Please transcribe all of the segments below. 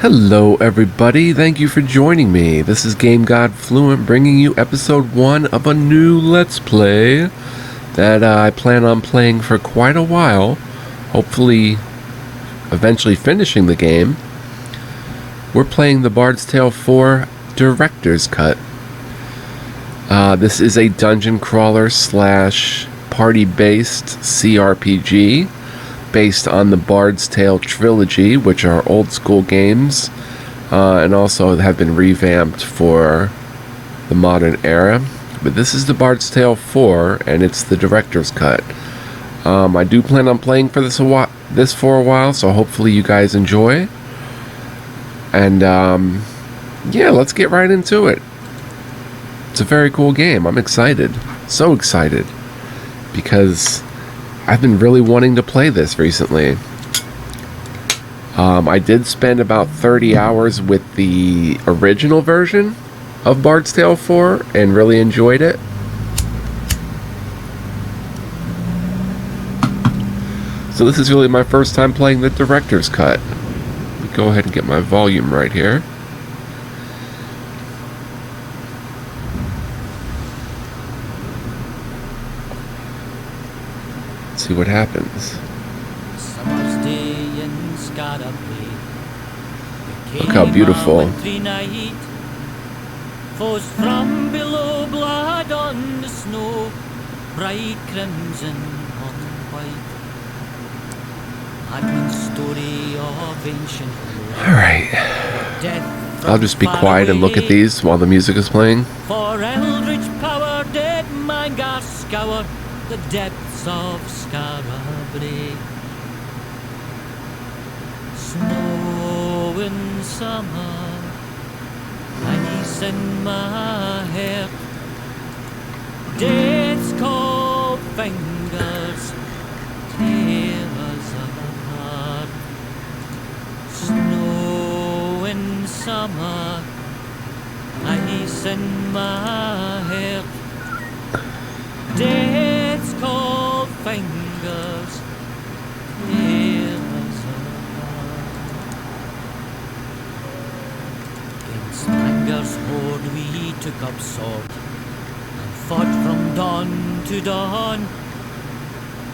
Hello everybody, thank you for joining me. This is Game God Fluent bringing you episode 1 of a new Let's Play that I plan on playing for quite a while, hopefully eventually finishing the game. We're playing the Bard's Tale 4 Director's Cut. This is a dungeon crawler slash party-based CRPG based on the Bard's Tale trilogy, which are old school games and also have been revamped for the modern era. But this is the Bard's Tale 4 and it's the director's cut. I do plan on playing for this for a while, so hopefully you guys enjoy. And yeah, let's get right into it. It's a very cool game. I'm excited, so excited, because I've been really wanting to play this recently. I did spend about 30 hours with the original version of Bard's Tale 4 and really enjoyed it. So this is really my first time playing the director's cut. Let me go ahead and get my volume right here. See what happens. Look how beautiful. Falls from below, blood on the snow, bright crimson on white. Story of ancient. Alright. I'll just be quiet and look at these while the music is playing. For eldritch power, dead Mangar scour the depths of Scarabray. Snow in summer, ice in my hair, death's cold fingers tear us apart. Snow in summer, ice in my hair, death's cold fingers tear us apart. Against Mangar's horde we took up sword and fought from dawn to dawn.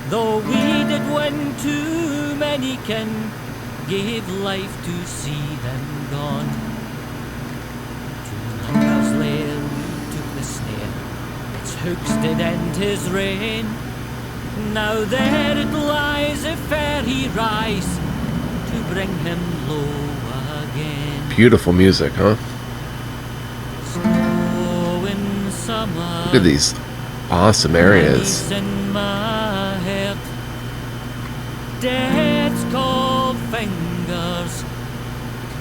Though we did win too many kin, gave life to see them gone. To Mangar's lair we took the snare, hooks did end his reign. Now there it lies, if e'er he rise, to bring him low again. Beautiful music, huh? Snow in summer, look at these awesome areas. In my head, death's cold fingers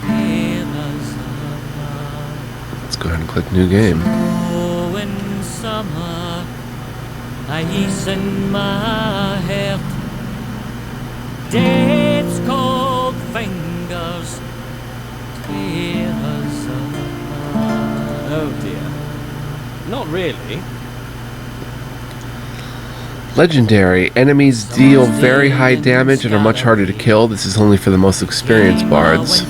tear us apart. Let's go ahead and click new game. Snow in summer, ice in my head, death's cold fingers tear us apart. Oh dear. Not really. Legendary. Enemies deal very high damage and are much harder to kill. This is only for the most experienced bards.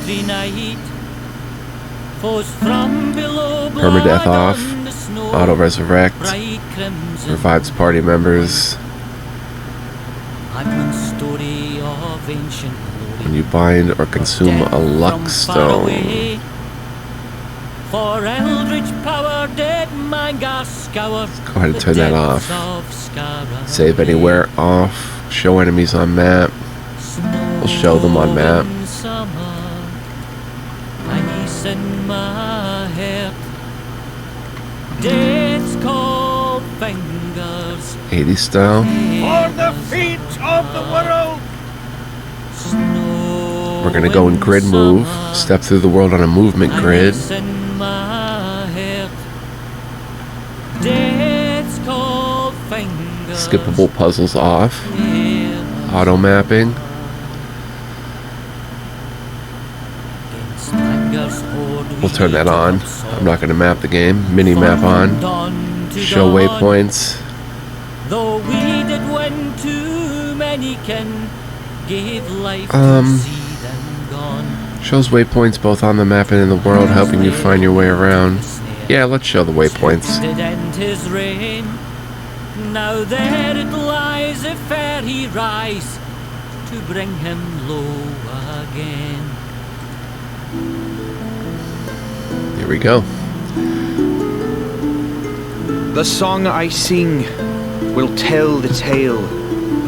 Permadeath off. Auto resurrect. Revives party members. When you bind or consume a luck stone. For eldritch power, dead Mangar scour. Let's go ahead and turn that off. Save anywhere off. Show enemies on map. We'll show them on map. Ice in my hair, death's cold fingers. 80s style. For the feet of the world. We're gonna go in grid move. Step through the world on a movement grid. Skippable puzzles off. Auto mapping. We'll turn that on. I'm not going to map the game. Mini map on. Show waypoints. Though we did win too many can give life to see them gone. Shows waypoints both on the map and in the world, helping you find your way around. Yeah, let's show the waypoints. Did end his reign. Now there it lies, if fair he rise, to bring him low again. Here we go. The song I sing will tell the tale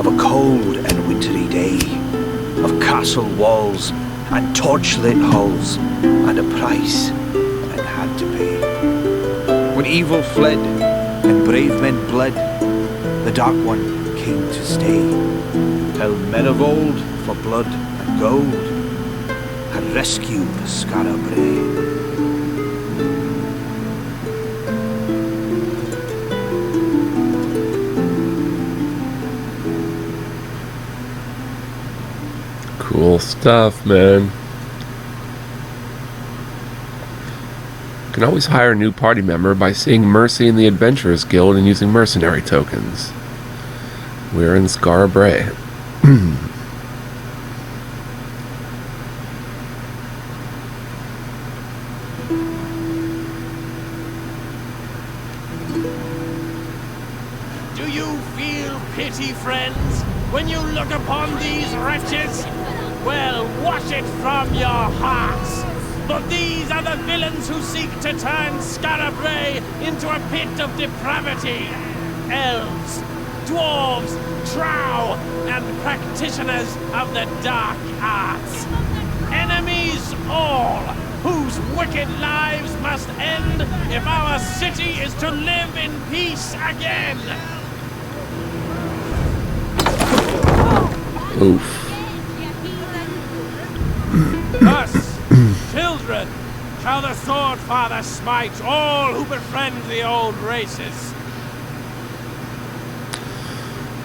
of a cold and wintry day, of castle walls and torchlit halls, and a price men had to pay. When evil fled and brave men bled, the Dark One came to stay, till men of old, for blood and gold, had rescued Skara Brae. Cool stuff, man. You can always hire a new party member by seeing Mercy in the Adventurers Guild and using mercenary tokens. We're in Skara Brae. Do you feel pity, friends, when you look upon these wretches? Well, wash it from your hearts. But these are the villains who seek to turn Skara Brae into a pit of depravity. Elves, dwarves, drow, and practitioners of the dark arts. Enemies all, whose wicked lives must end if our city is to live in peace again. Oof. Thus, children, shall the Sword Father smite all who befriend the old races.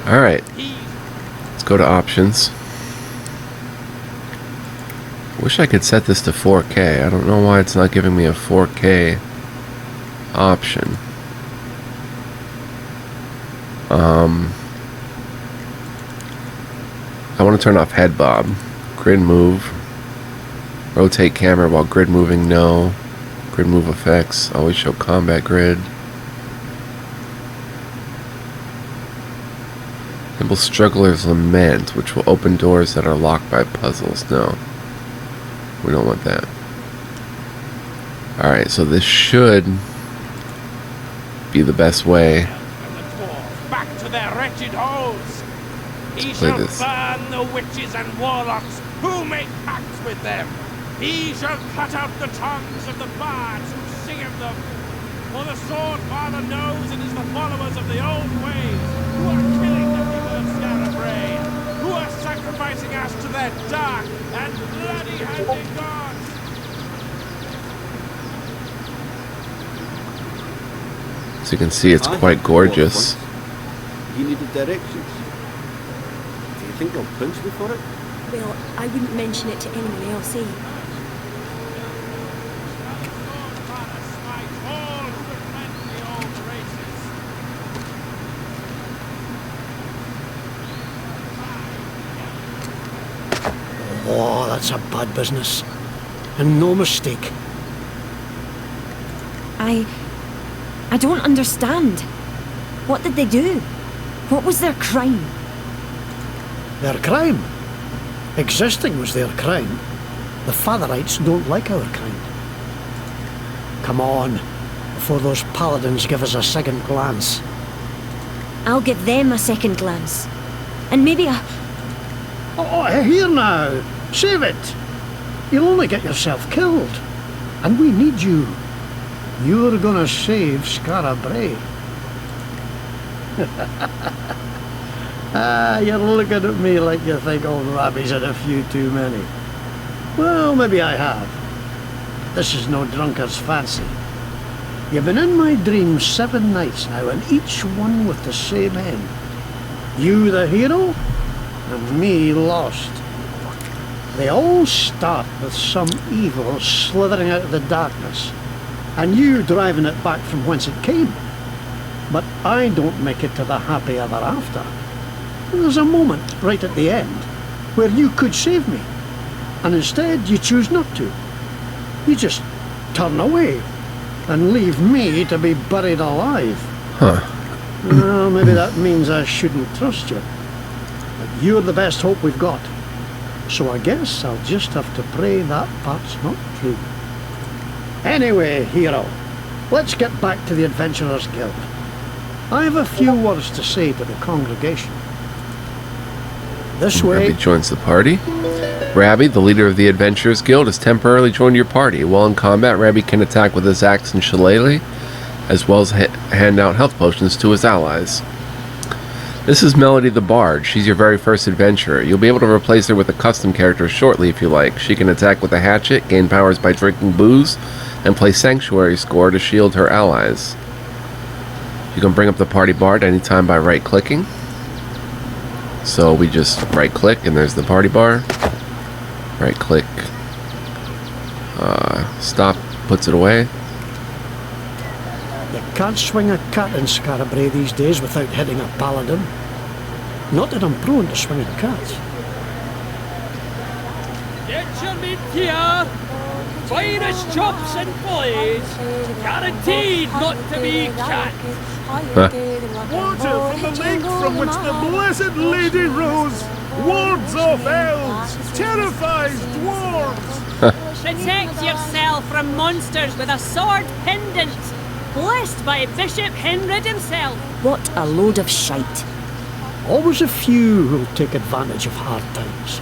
Alright. Let's go to options. Wish I could set this to 4K. I don't know why it's not giving me a 4K option. I want to turn off head bob. Grid move. Rotate camera while grid moving, no. Grid move effects. Always show combat grid. Enable Struggler's Lament, which will open doors that are locked by puzzles. No. We don't want that. Alright, so this should be the best way. Back to their wretched holes. He play shall this. burn the witches and warlocks who make pacts with them. He shall cut out the tongues of the bards who sing of them. For the Sword Father knows it is the followers of the old ways who are killing the people of Skara Brae, who are sacrificing us to their dark and bloody-handed gods. So you can see it's quite gorgeous. You needed directions. Do you think they'll punch me for it? Well, I wouldn't mention it to anyone else, eh? Oh, that's a bad business. And no mistake. I don't understand. What did they do? What was their crime? Their crime? Existing was their crime. The Fatherites don't like our kind. Come on, before those paladins give us a second glance. I'll give them a second glance. And maybe a... Oh, here now! Save it! You'll only get yourself killed. And we need you. You're gonna save Skara Brae. You're looking at me like you think old Robbie's had a few too many. Well, maybe I have. This is no drunkard's fancy. You've been in my dreams 7 nights now, and each one with the same end. You the hero, and me lost. They all start with some evil slithering out of the darkness, and you driving it back from whence it came. But I don't make it to the happy ever after. There's a moment right at the end where you could save me. And instead you choose not to. You just turn away and leave me to be buried alive. Huh. Well, maybe that means I shouldn't trust you. But you're the best hope we've got. So I guess I'll just have to pray that part's not true. Anyway, hero, let's get back to the Adventurers Guild. I have a few words to say to the congregation. This way... Rabbi joins the party. Rabbi, the leader of the Adventurers Guild, has temporarily joined your party. While in combat, Rabbi can attack with his axe and shillelagh, as well as hand out health potions to his allies. This is Melody the Bard. She's your very first adventurer. You'll be able to replace her with a custom character shortly if you like. She can attack with a hatchet, gain powers by drinking booze, and play Sanctuary Score to shield her allies. You can bring up the party bard anytime by right-clicking. So we just right-click and there's the party bar. Right-click. Stop. Puts it away. You can't swing a cat in Scarabray these days without hitting a paladin. Not that I'm prone to swinging cats. Get your meat here! Finest chops and fillets! Guaranteed not to be cat! Water from the lake from which the blessed lady rose wards off elves, terrifies dwarves. Protect yourself from monsters with a sword pendant, blessed by Bishop Henrid himself. What a load of shite. Always a few who'll take advantage of hard times.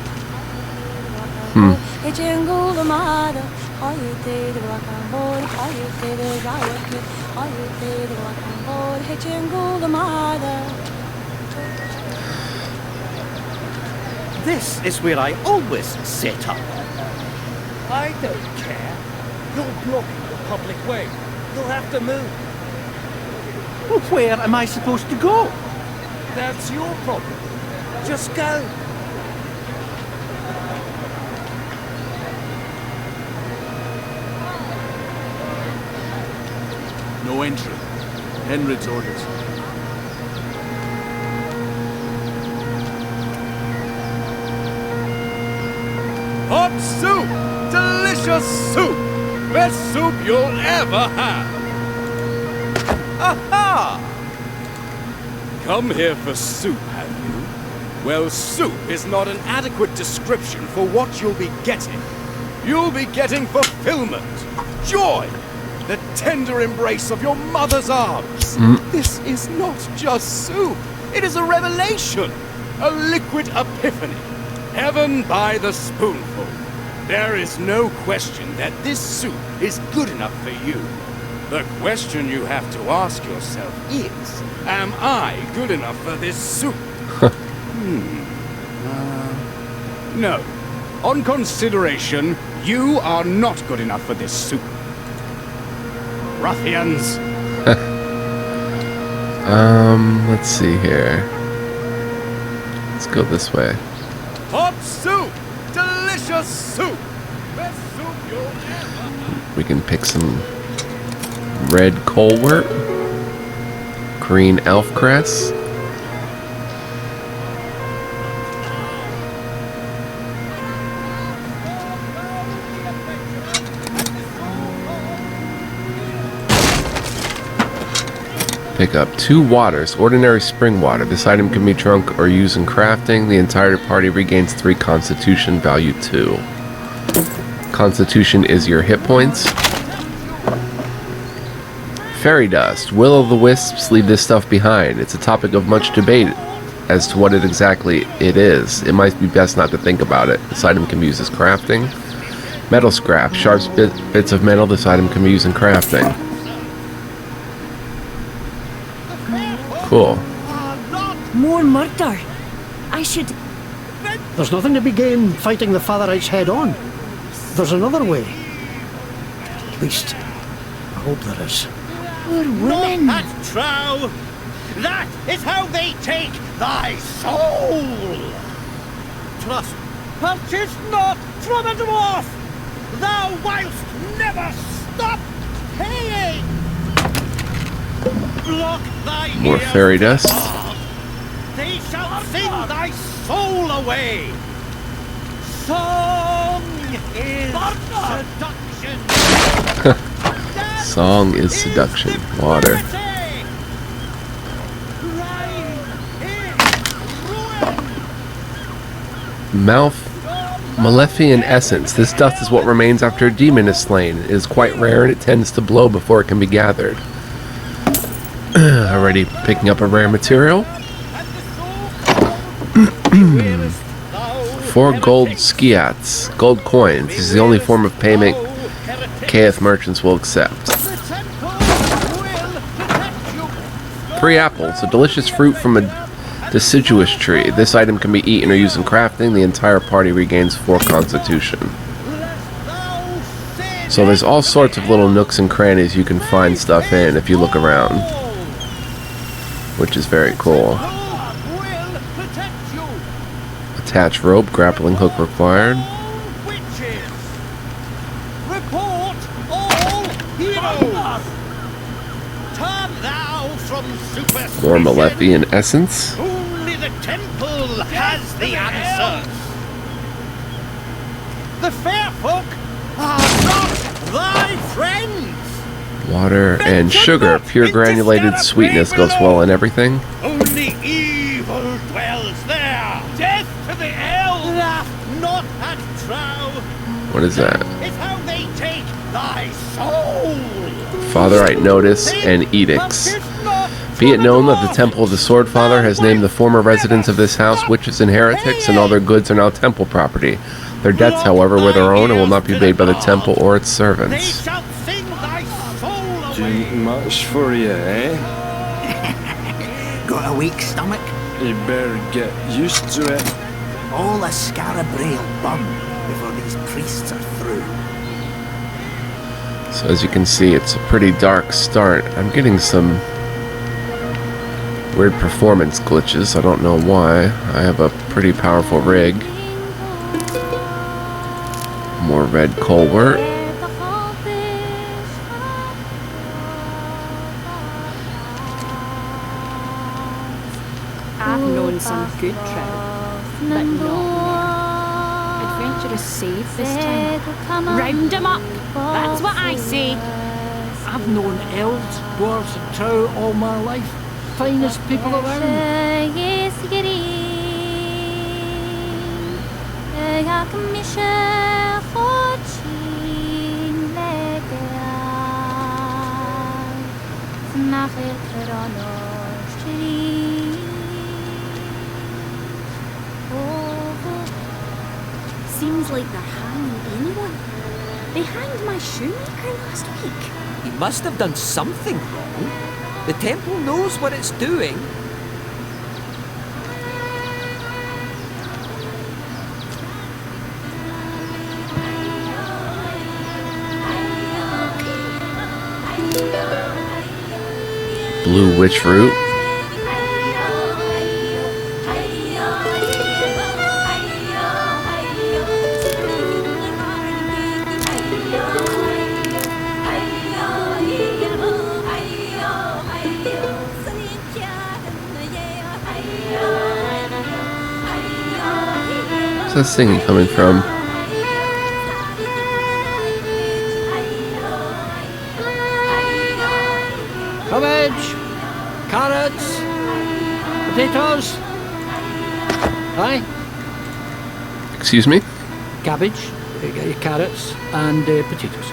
This is where I always set up. I don't care. You're blocking the public way. You'll have to move. Well, where am I supposed to go? That's your problem. Just go. No entry. Henrid's orders. Hot soup! Delicious soup! Best soup you'll ever have! Aha! Come here for soup, have you? Well, soup is not an adequate description for what you'll be getting. You'll be getting fulfillment, joy, the tender embrace of your mother's arms. This is not just soup. It is a revelation, a liquid epiphany. Heaven by the spoonful. There is no question that this soup is good enough for you. The question you have to ask yourself is, am I good enough for this soup? No. On consideration, you are not good enough for this soup. Ruffians. Let's see here. Let's go this way. Hot soup! Delicious soup! Best soup you'll ever... We can pick some red colewort, green elf cress, pick up 2 waters, ordinary spring water. This item can be drunk or used in crafting. The entire party regains 3 constitution, value 2. Constitution is your hit points. Fairy dust. Will-o'-the-wisps leave this stuff behind. It's a topic of much debate as to what it exactly is. It might be best not to think about it. This item can be used as crafting. Metal scrap. Sharp bits of metal. This item can be used in crafting. Cool. More murder. I should... There's nothing to be gained fighting the Fatherites head on. There's another way. At least, I hope there is. Poor woman. Not at trow! That is how they take thy soul! Trust, purchase not from a dwarf! Thou wilt never stop paying! Block thy More ears fairy with dust. fog. They shall sing thy soul away! Song is seduction. Song is seduction. Water. Malefian essence. This dust is what remains after a demon is slain. It is quite rare and it tends to blow before it can be gathered. Already picking up a rare material. 4 gold skiats. Gold coins. This is the only form of payment Kaeth merchants will accept. 3 apples. A delicious fruit from a deciduous tree. This item can be eaten or used in crafting. The entire party regains 4 constitution. So there's all sorts of little nooks and crannies you can find stuff in if you look around, which is very cool. Attach rope, grappling hook required. Report all heroes. Turn thou from superstition. More Malefian essence. Only the temple has the answers. The fair folk are not thy friends. Water and sugar. Pure granulated sweetness goes well in everything. Only evil dwells there. Death to the elves. Laugh not at trow. What is that? Is how they take thy soul. Fatherite notice and edicts. Be it known that the Temple of the Sword Father has named the former residents of this house witches and heretics, and all their goods are now temple property. Their debts, however, were their own and will not be paid by the temple or its servants. Too much for you, eh? Got a weak stomach? You better get used to it. All the Scarabrae'll burn before these priests are through. So as you can see, it's a pretty dark start. I'm getting some weird performance glitches. I don't know why. I have a pretty powerful rig. More red colwort. I've known some good trout, but not more. Adventurous safe this time. Round 'em up, that's what I say. I've known elves, dwarves and trow all my life. Finest people around. Seems like they're hanging anyone. They hanged my shoemaker last week. He must have done something wrong. The temple knows what it's doing. Blue witch root. Where's that singing coming from? Cabbage, carrots, potatoes. Aye, Excuse me? cabbage, carrots, and potatoes.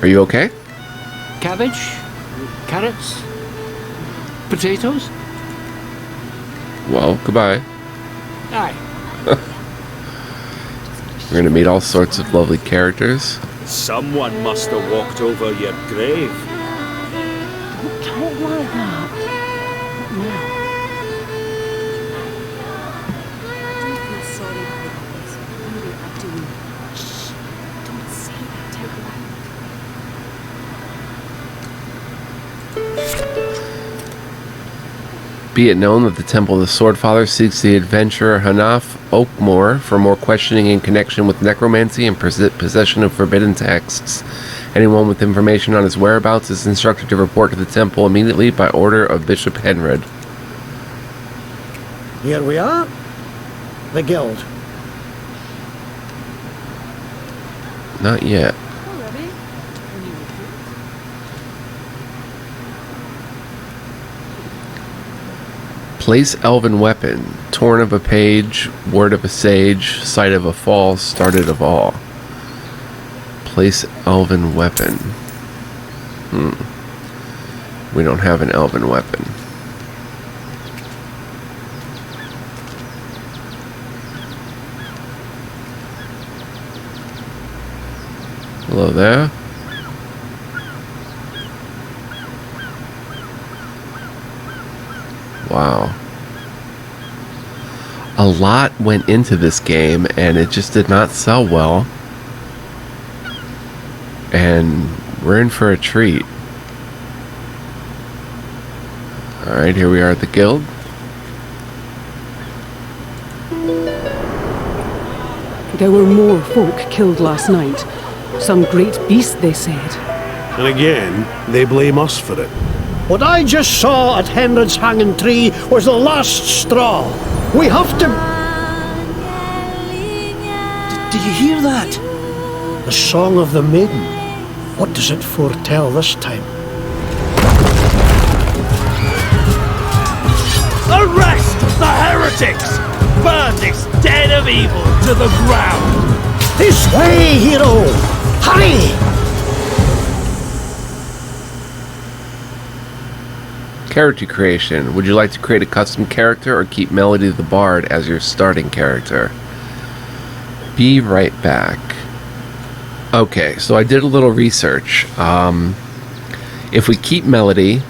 Are you okay? Cabbage, carrots, potatoes. Well, goodbye. Aye. We're gonna meet all sorts of lovely characters. Someone must have walked over your grave. Don't talk like that. Now. I feel sorry for the others. Really, I do. Shh! Don't say that out loud. Be it known that the Temple of the Sword Father seeks the adventurer Hanaf Oakmore for more questioning in connection with necromancy and possession of forbidden texts. Anyone with information on his whereabouts is instructed to report to the temple immediately by order of Bishop Henred. Here we are. The guild. Not yet. Place elven weapon. Torn of a page, word of a sage, sight of a fall, started of all. Place elven weapon. We don't have an elven weapon. Hello there. Wow. A lot went into this game and it just did not sell well. And we're in for a treat. Alright, here we are at the guild. There were more folk killed last night. Some great beast, they said. And again, they blame us for it. What I just saw at Henrod's hanging tree was the last straw. We have to... Did you hear that? The song of the maiden. What does it foretell this time? Arrest the heretics! Burn this den of evil to the ground! This way, hero! Hurry! Character creation. Would you like to create a custom character or keep Melody the Bard as your starting character? Be right back. Okay, so I did a little research. If we keep Melody,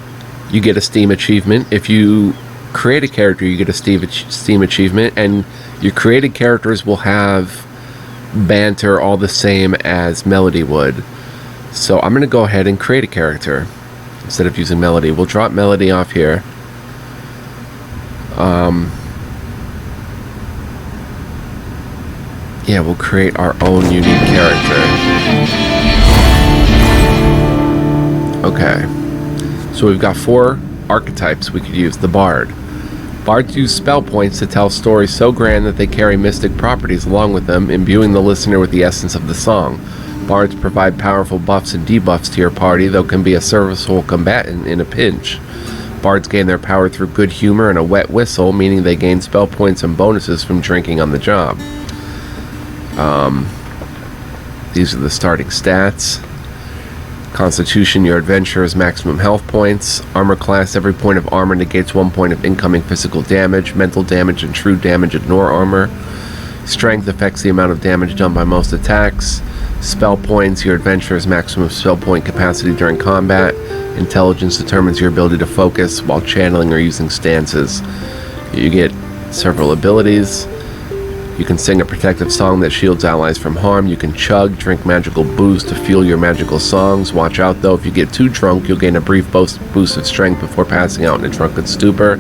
you get a Steam achievement. If you create a character, you get a Steam achievement, and your created characters will have banter all the same as Melody would. So I'm going to go ahead and create a character instead of using Melody. We'll drop Melody off here. Yeah, we'll create our own unique character. Okay. So we've got 4 archetypes we could use. The Bard. Bards use spell points to tell stories so grand that they carry mystic properties along with them, imbuing the listener with the essence of the song. Bards provide powerful buffs and debuffs to your party, though can be a serviceable combatant in a pinch. Bards gain their power through good humor and a wet whistle, meaning they gain spell points and bonuses from drinking on the job. These are the starting stats. Constitution, your adventurer's maximum health points. Armor class, every point of armor negates 1 point of incoming physical damage. Mental damage and true damage ignore armor. Strength affects the amount of damage done by most attacks. Spell points, your adventurer's maximum spell point capacity during combat. Intelligence determines your ability to focus while channeling or using stances. You get several abilities. You can sing a protective song that shields allies from harm. You can chug, drink magical booze to fuel your magical songs. Watch out though, if you get too drunk, you'll gain a brief boost of strength before passing out in a drunken stupor.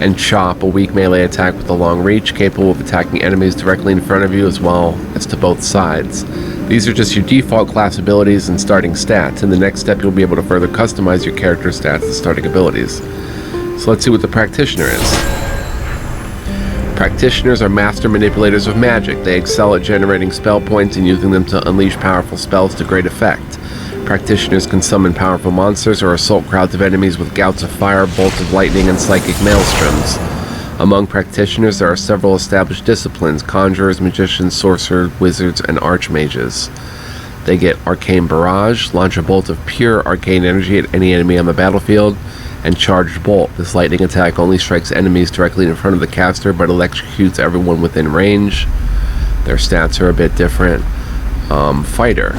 And chop, a weak melee attack with a long reach, capable of attacking enemies directly in front of you as well as to both sides. These are just your default class abilities and starting stats. In the next step, you'll be able to further customize your character stats and starting abilities. So let's see what the practitioner is. Practitioners are master manipulators of magic. They excel at generating spell points and using them to unleash powerful spells to great effect. Practitioners can summon powerful monsters or assault crowds of enemies with gouts of fire, bolts of lightning, and psychic maelstroms. Among practitioners, there are several established disciplines: conjurers, magicians, sorcerers, wizards, and archmages. They get Arcane Barrage, launch a bolt of pure arcane energy at any enemy on the battlefield, and Charged Bolt. This lightning attack only strikes enemies directly in front of the caster, but electrocutes everyone within range. Their stats are a bit different. Fighter.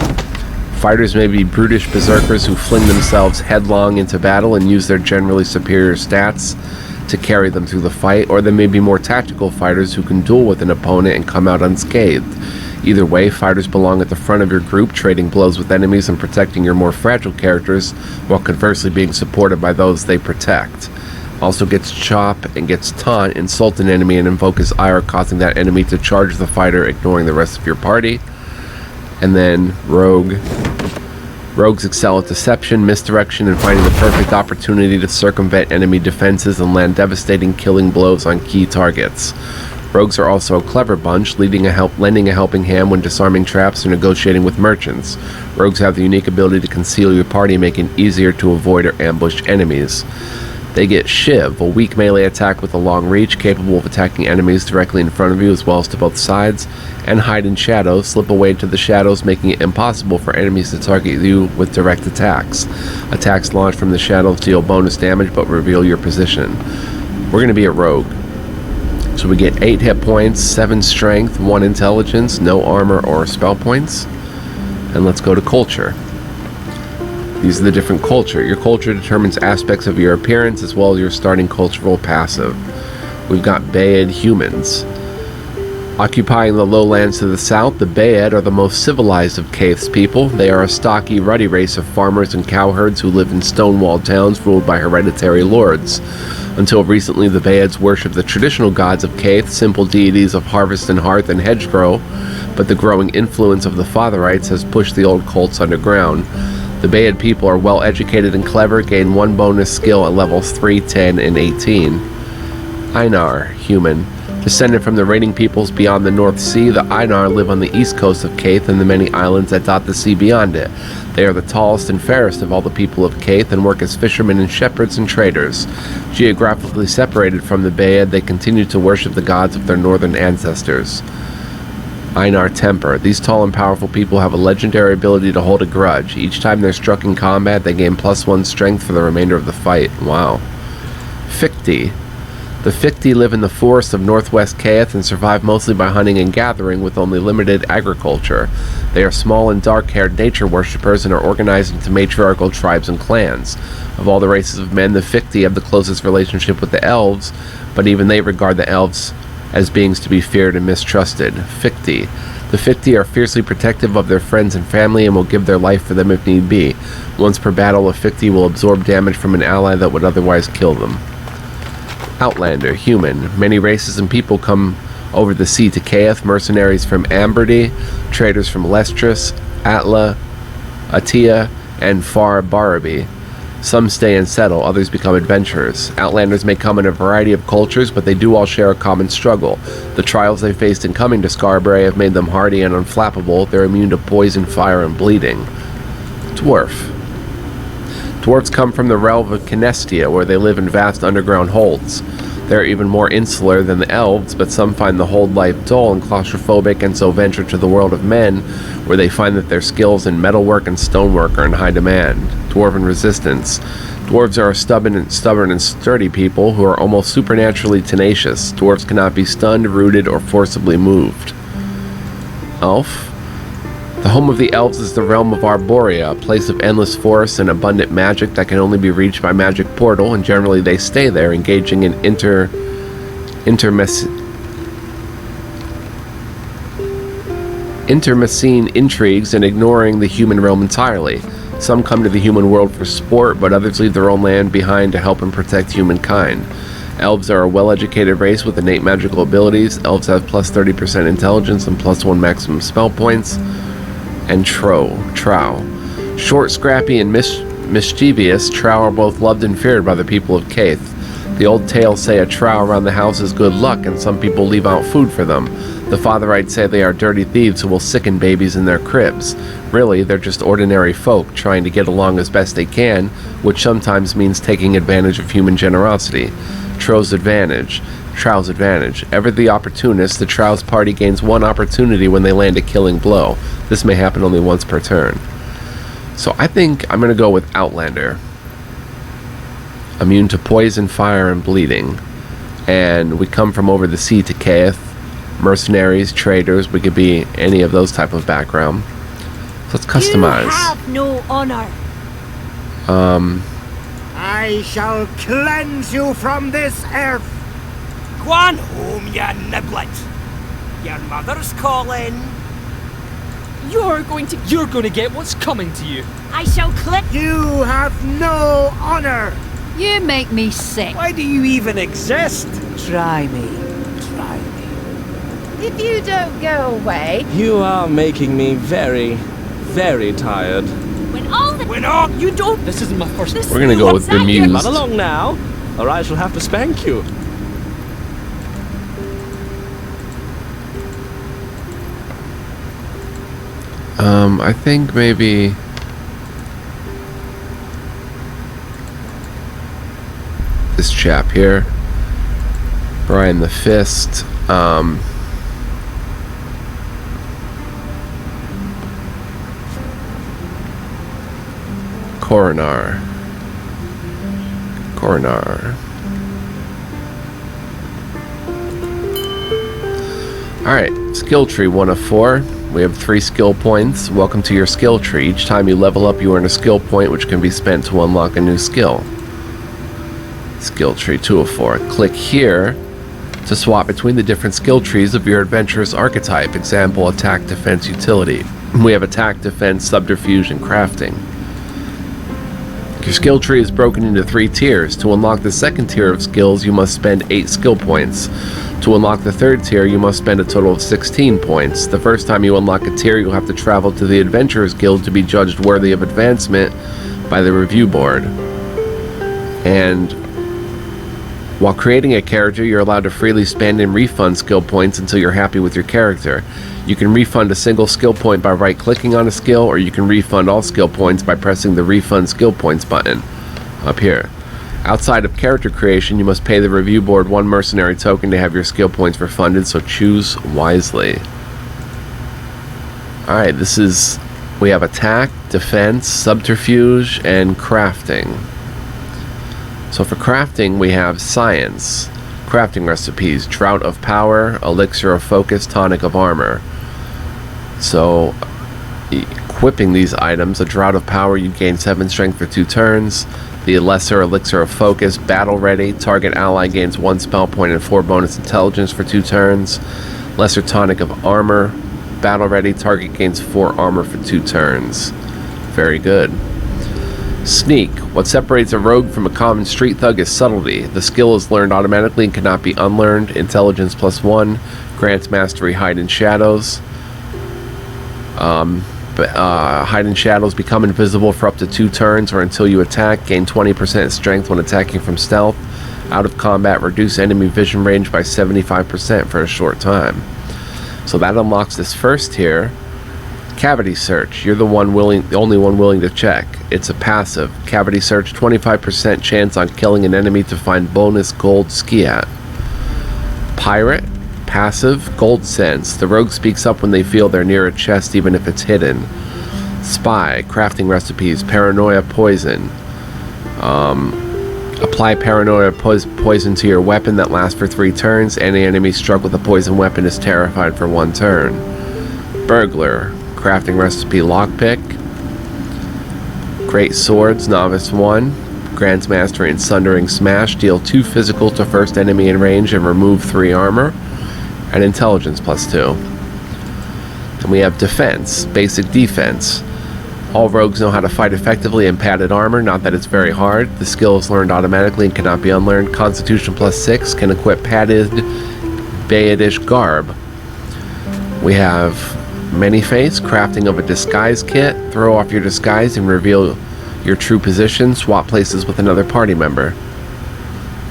Fighters may be brutish berserkers who fling themselves headlong into battle and use their generally superior stats to carry them through the fight, or they may be more tactical fighters who can duel with an opponent and come out unscathed. Either way, fighters belong at the front of your group, trading blows with enemies and protecting your more fragile characters, while conversely being supported by those they protect. Also gets Chop and gets Taunt, insult an enemy and invoke his ire, causing that enemy to charge the fighter, ignoring the rest of your party. And then Rogue. Rogues excel at deception, misdirection, and finding the perfect opportunity to circumvent enemy defenses and land devastating killing blows on key targets. Rogues are also a clever bunch, lending a helping hand when disarming traps or negotiating with merchants. Rogues have the unique ability to conceal your party, making it easier to avoid or ambush enemies. They get Shiv, a weak melee attack with a long reach, capable of attacking enemies directly in front of you as well as to both sides, and Hide in Shadows, slip away into the shadows, making it impossible for enemies to target you with direct attacks. Attacks launched from the shadows deal bonus damage but reveal your position. We're going to be a rogue. So we get 8 hit points, 7 strength, 1 intelligence, no armor or spell points. And let's go to culture. These are the different culture. Your culture determines aspects of your appearance as well as your starting cultural passive. We've got Baed humans. Occupying the lowlands to the south, the Baed are the most civilized of Caith's people. They are a stocky, ruddy race of farmers and cowherds who live in stone-walled towns ruled by hereditary lords. Until recently, the Baeds worshipped the traditional gods of Caith, simple deities of harvest and hearth and hedgerow, but the growing influence of the Fatherites has pushed the old cults underground. The Baed people are well educated and clever, gain 1 bonus skill at levels 3, 10, and 18. Einar, human. Descended from the raiding peoples beyond the North Sea, the Einar live on the east coast of Caith and the many islands that dot the sea beyond it. They are the tallest and fairest of all the people of Caith and work as fishermen and shepherds and traders. Geographically separated from the Baed, they continue to worship the gods of their northern ancestors. Einar Temper. These tall and powerful people have a legendary ability to hold a grudge. Each time they're struck in combat, they gain +1 strength for the remainder of the fight. Wow. Ficti. The Ficti live in the forests of northwest Caith and survive mostly by hunting and gathering with only limited agriculture. They are small and dark-haired nature worshippers and are organized into matriarchal tribes and clans. Of all the races of men, the Ficti have the closest relationship with the elves, but even they regard the elves as beings to be feared and mistrusted. Ficti. The Ficti are fiercely protective of their friends and family and will give their life for them if need be. Once per battle, a Ficti will absorb damage from an ally that would otherwise kill them. Outlander, human. Many races and people come over the sea to Caith, mercenaries from Amberdy, traders from Lestris, Atla, Atia, and Far Baraby. Some stay and settle, others become adventurers. Outlanders may come in a variety of cultures, but they do all share a common struggle. The trials they faced in coming to Scarberry have made them hardy and unflappable. They're immune to poison, fire, and bleeding. Dwarf. Dwarves come from the realm of Canestia, where they live in vast underground holds. They're even more insular than the elves, but some find the hold life dull and claustrophobic and so venture to the world of men, where they find that their skills in metalwork and stonework are in high demand. Dwarven resistance. Dwarves are a stubborn and sturdy people who are almost supernaturally tenacious. Dwarves cannot be stunned, rooted, or forcibly moved. Elf. The home of the elves is the realm of Arborea, a place of endless forests and abundant magic that can only be reached by magic portal, and generally they stay there, engaging in intermessine intrigues and ignoring the human realm entirely. Some come to the human world for sport, but others leave their own land behind to help and protect humankind. Elves are a well-educated race with innate magical abilities. Elves have +30% intelligence and +1 maximum spell points. And Trow. Short, scrappy, and mischievous, Trow are both loved and feared by the people of Caith. The old tales say a Trow around the house is good luck, and some people leave out food for them. The Fatherites say they are dirty thieves who will sicken babies in their cribs. Really, they're just ordinary folk trying to get along as best they can, which sometimes means taking advantage of human generosity. Trow's advantage. Ever the opportunist, the Trow's party gains 1 opportunity when they land a killing blow. This may happen only once per turn. So I think I'm going to go with Outlander. Immune to poison, fire, and bleeding. And we come from over the sea to Caith. Mercenaries, traders, we could be any of those type of background. So let's customize. You have no honor. I shall cleanse you from this earth. Go on home, you niblet. Your mother's calling. You're going to get what's coming to you. I shall click. You have no honor. You make me sick. Why do you even exist? Try me. If you don't go away. You are making me very, very tired. You don't. This isn't my first. We're gonna go with bemused. Run along now, or I shall have to spank you. I think maybe this chap here, Brian the Fist. Coronar. Alright, skill tree 1 of 4. We have 3 skill points. Welcome to your skill tree. Each time you level up, you earn a skill point which can be spent to unlock a new skill. Skill tree 2 of 4. Click here to swap between the different skill trees of your adventurer's archetype. Example, attack, defense, utility. We have attack, defense, subterfuge, and crafting. Your skill tree is broken into 3 tiers. To unlock the second tier of skills, you must spend 8 skill points. To unlock the third tier, you must spend a total of 16 points. The first time you unlock a tier, you'll have to travel to the Adventurers Guild to be judged worthy of advancement by the review board. And while creating a character, you're allowed to freely spend and refund skill points until you're happy with your character. You can refund a single skill point by right-clicking on a skill, or you can refund all skill points by pressing the Refund Skill Points button up here. Outside of character creation, you must pay the review board 1 mercenary token to have your skill points refunded, so choose wisely. Alright, we have attack, defense, subterfuge, and crafting. So for crafting, we have science. Crafting recipes: Drought of Power, Elixir of Focus, Tonic of Armor. So, equipping these items, a Drought of Power, you gain 7 strength for 2 turns. The Lesser Elixir of Focus, Battle Ready, target ally gains 1 spell point and 4 bonus intelligence for 2 turns. Lesser Tonic of Armor, Battle Ready, target gains 4 armor for 2 turns. Very good. Sneak. What separates a rogue from a common street thug is subtlety. The skill is learned automatically and cannot be unlearned. Intelligence +1. Grants mastery hide in shadows. Hide in shadows, become invisible for up to 2 turns or until you attack. Gain 20% strength when attacking from stealth. Out of combat, reduce enemy vision range by 75% for a short time. So that unlocks this first tier. Cavity search. You're the only one willing to check. It's a passive. Cavity search, 25% chance on killing an enemy to find bonus gold skiat. Pirate. Passive. Gold sense. The rogue speaks up when they feel they're near a chest, even if it's hidden. Spy. Crafting recipes. Paranoia poison. Apply paranoia poison to your weapon that lasts for 3 turns. Any enemy struck with a poison weapon is terrified for 1 turn. Burglar. Crafting recipe: lockpick. Great swords, novice 1. Grants mastery in sundering smash. Deal 2 physical to first enemy in range and remove 3 armor. And intelligence +2. And we have defense, basic defense. All rogues know how to fight effectively in padded armor, not that it's very hard. The skill is learned automatically and cannot be unlearned. Constitution +6, can equip padded Bayadish garb. We have Many-Face, crafting of a disguise kit. Throw off your disguise and reveal your true position. Swap places with another party member.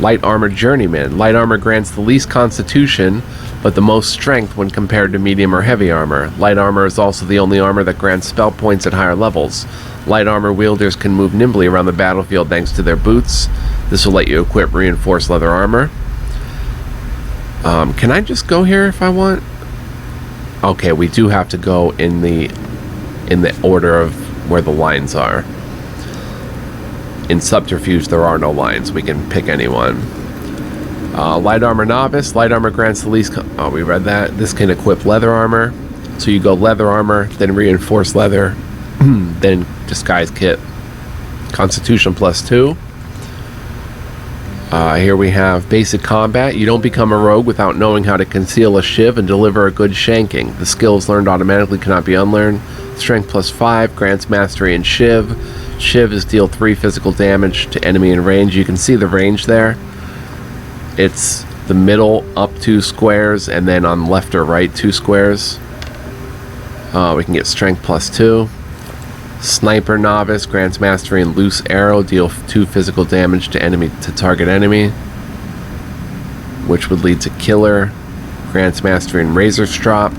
Light Armor Journeyman. Light armor grants the least constitution, but the most strength when compared to medium or heavy armor. Light armor is also the only armor that grants spell points at higher levels. Light armor wielders can move nimbly around the battlefield thanks to their boots. This will let you equip reinforced leather armor. Can I just go here if I want? Okay, we do have to go in the order of where the lines are. In Subterfuge, there are no lines. We can pick anyone. Light Armor Novice. Light Armor grants the least... Oh, we read that. This can equip Leather Armor. So you go Leather Armor, then Reinforced Leather, then Disguise Kit. Constitution +2. Here we have Basic Combat. You don't become a rogue without knowing how to conceal a shiv and deliver a good shanking. The skills learned automatically cannot be unlearned. Strength +5, grants mastery in shiv. Shiv is deal 3 physical damage to enemy in range. You can see the range there. It's the middle up 2 squares, and then on left or right 2 squares. We can get strength +2. Sniper Novice grants mastery in loose arrow, deal 2 physical damage to target enemy, which would lead to killer. Grants mastery in razor strop.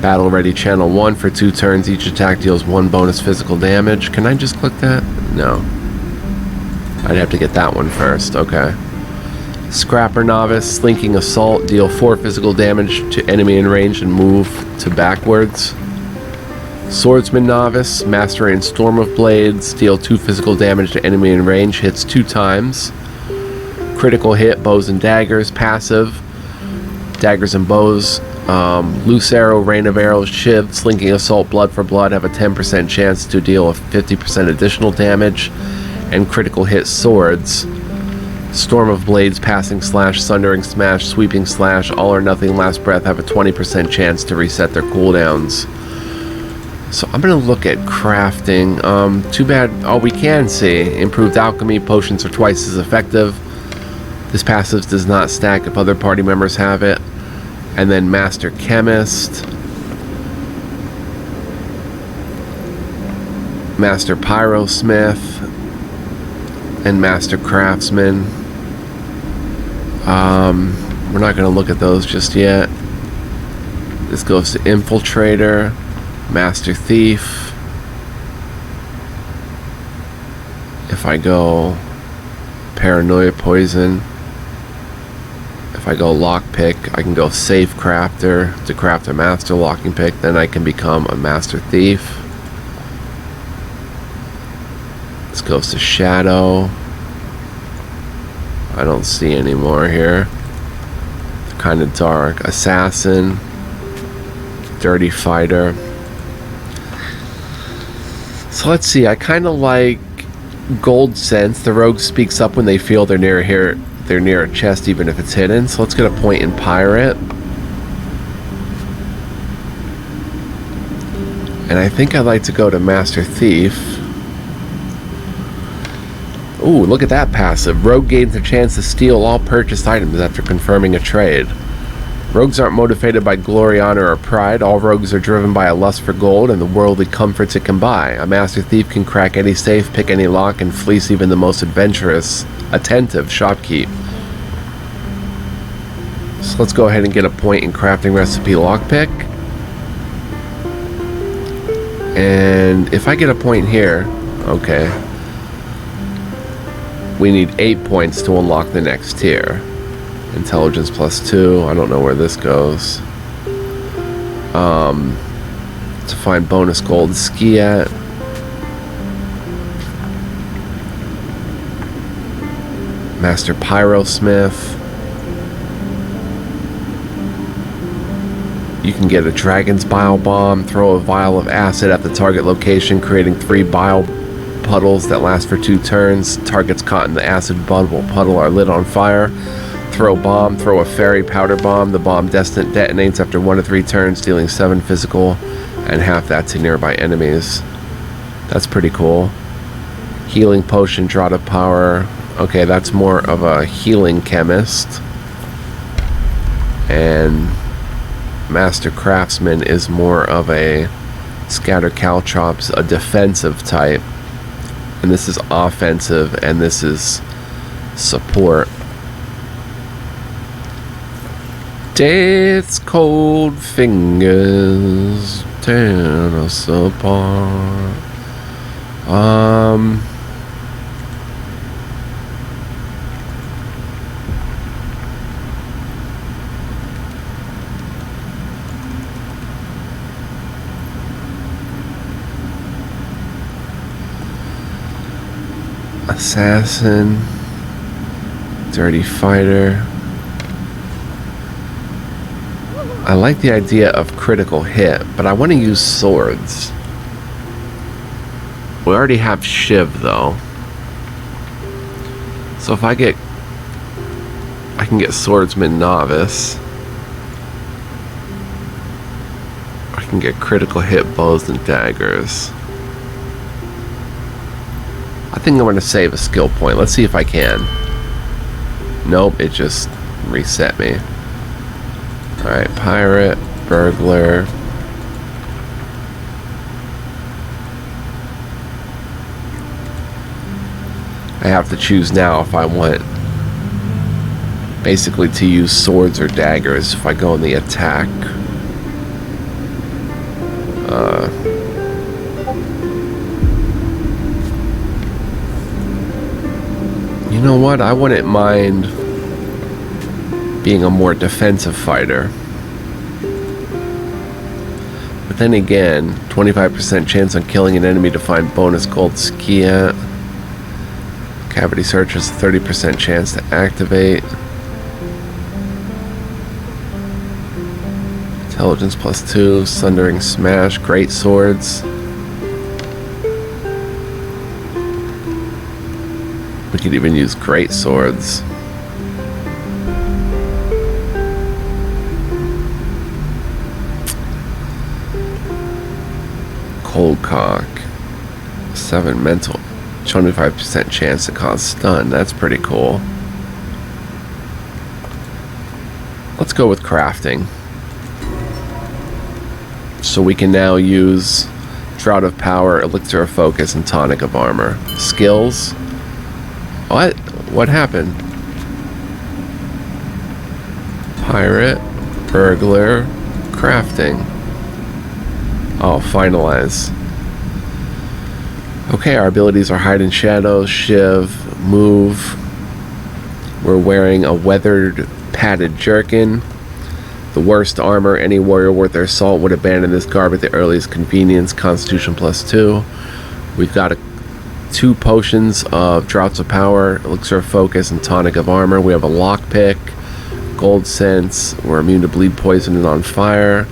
Battle Ready Channel 1 for 2 turns. Each attack deals 1 bonus physical damage. Can I just click that? No. I'd have to get that one first. Okay. Scrapper Novice, Slinking Assault. Deal 4 physical damage to enemy in range and move to backwards. Swordsman Novice, Mastering Storm of Blades. Deal 2 physical damage to enemy in range. Hits 2 times. Critical hit, bows and daggers. Passive. Daggers and bows. Loose Arrow, Rain of Arrows, Shiv, Slinking Assault, Blood for Blood have a 10% chance to deal a 50% additional damage, and critical hit swords. Storm of Blades, Passing Slash, Sundering Smash, Sweeping Slash, All or Nothing, Last Breath have a 20% chance to reset their cooldowns. So I'm going to look at crafting. Too bad. Oh, we can see. Improved Alchemy, potions are twice as effective. This passive does not stack if other party members have it. And then Master Chemist, Master Pyrosmith, and Master Craftsman. We're not going to look at those just yet. This goes to Infiltrator, Master Thief. If I go Paranoia Poison. If I go Lockpick, I can go Safe Crafter to craft a Master Locking Pick. Then I can become a Master Thief. This goes to Shadow. I don't see any more here. They're kind of dark. Assassin. Dirty Fighter. So let's see. I kind of like Gold Sense. The rogue speaks up when they feel they're near here. They're near a chest even if it's hidden. So let's get a point in Pirate. And I think I'd like to go to Master Thief. Ooh, look at that passive. Rogue gains a chance to steal all purchased items after confirming a trade. Rogues aren't motivated by glory, honor, or pride. All rogues are driven by a lust for gold and the worldly comforts it can buy. A Master Thief can crack any safe, pick any lock, and fleece even the most attentive shopkeep. So let's go ahead and get a point in crafting recipe lockpick. And if I get a point here, okay. We need 8 points to unlock the next tier. Intelligence +2. I don't know where this goes. To find bonus gold ski at. Master Pyrosmith. You can get a Dragon's Bile Bomb, throw a vial of acid at the target location, creating 3 bile puddles that last for 2 turns. Targets caught in the acid puddle are lit on fire. Throw bomb, throw a fairy powder bomb. The bomb detonates after 1 to 3 turns, dealing 7 physical and half that to nearby enemies. That's pretty cool. Healing potion, draught of power. Okay, that's more of a healing chemist. And Master Craftsman is more of a Scatter Caltrops, a defensive type. And this is offensive, and this is support. Death's cold fingers tear us apart. Assassin, Dirty Fighter. I like the idea of critical hit, but I want to use swords. We already have Shiv though. So if I can get Swordsman Novice. I can get critical hit bows and daggers. I think I'm going to save a skill point. Let's see if I can. Nope, it just reset me. Alright, Pirate, Burglar. I have to choose now if I want basically to use swords or daggers if I go in the attack. You know what? I wouldn't mind being a more defensive fighter. But then again, 25% chance on killing an enemy to find bonus gold skiat. Cavity search has a 30% chance to activate. Intelligence +2, Sundering Smash, Great Swords. We could even use Great Swords. Cold Cock. 7 mental. 25% chance to cause stun. That's pretty cool. Let's go with crafting. So we can now use Drought of Power, Elixir of Focus, and Tonic of Armor. Skills. What? What happened? Pirate, Burglar, Crafting. Oh, finalize. Okay, our abilities are Hide in Shadows, Shiv, Move. We're wearing a weathered padded jerkin. The worst armor. Any warrior worth their salt would abandon this garb at the earliest convenience. Constitution +2. We've got 2 potions of Draughts of Power, Elixir of Focus, and Tonic of Armor. We have a lockpick, Gold Sense. We're immune to bleed, poison, and on fire.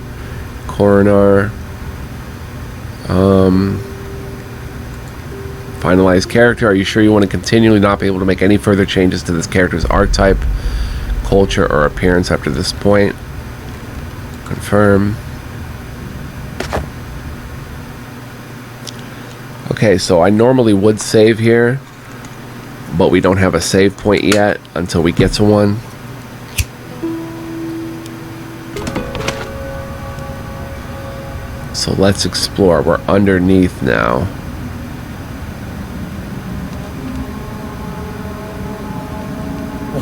Coronar. Finalize character. Are you sure you want to continually not be able to make any further changes to this character's archetype, culture, or appearance after this point? Confirm. Okay, so I normally would save here, but we don't have a save point yet until we get to one. So let's explore. We're underneath now.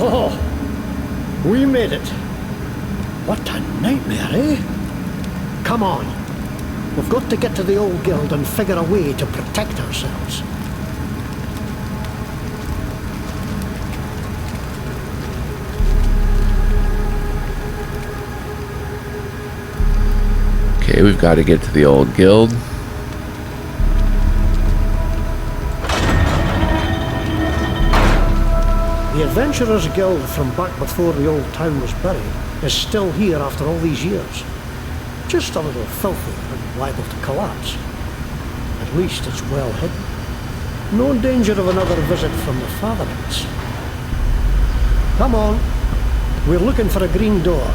Oh, we made it. What a nightmare, eh? Come on. We've got to get to the old guild and figure a way to protect ourselves. Okay, we've got to get to the old guild. The Adventurers Guild from back before the old town was buried is still here after all these years. Just a little filthy and liable to collapse. At least it's well hidden. No danger of another visit from the Fatherlands. Come on. We're looking for a green door.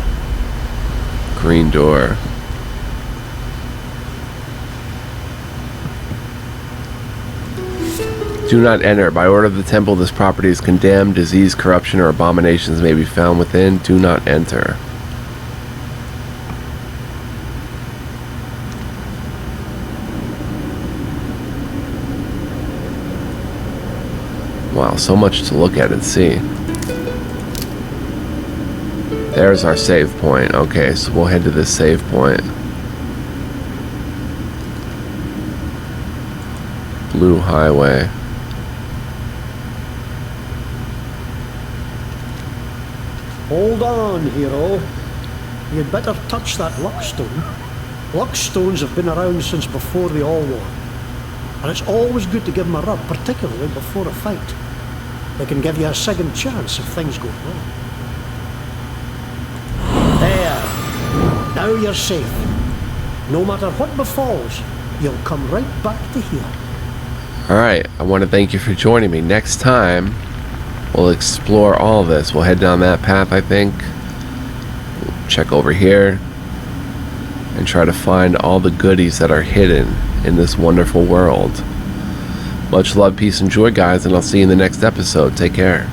Green door. Do not enter. By order of the temple, this property is condemned. Disease, corruption, or abominations may be found within. Do not enter. Wow, so much to look at and see. There's our save point. Okay, so we'll head to this save point. Blue Highway. Hold on, hero. You'd better touch that luckstone. Luckstones have been around since before the All War. And it's always good to give them a rub, particularly before a fight. They can give you a second chance if things go wrong. There. Now you're safe. No matter what befalls, you'll come right back to here. Alright, I want to thank you for joining me. Next time, we'll explore all of this. We'll head down that path, I think. Check over here. And try to find all the goodies that are hidden in this wonderful world. Much love, peace, and joy, guys, and I'll see you in the next episode. Take care.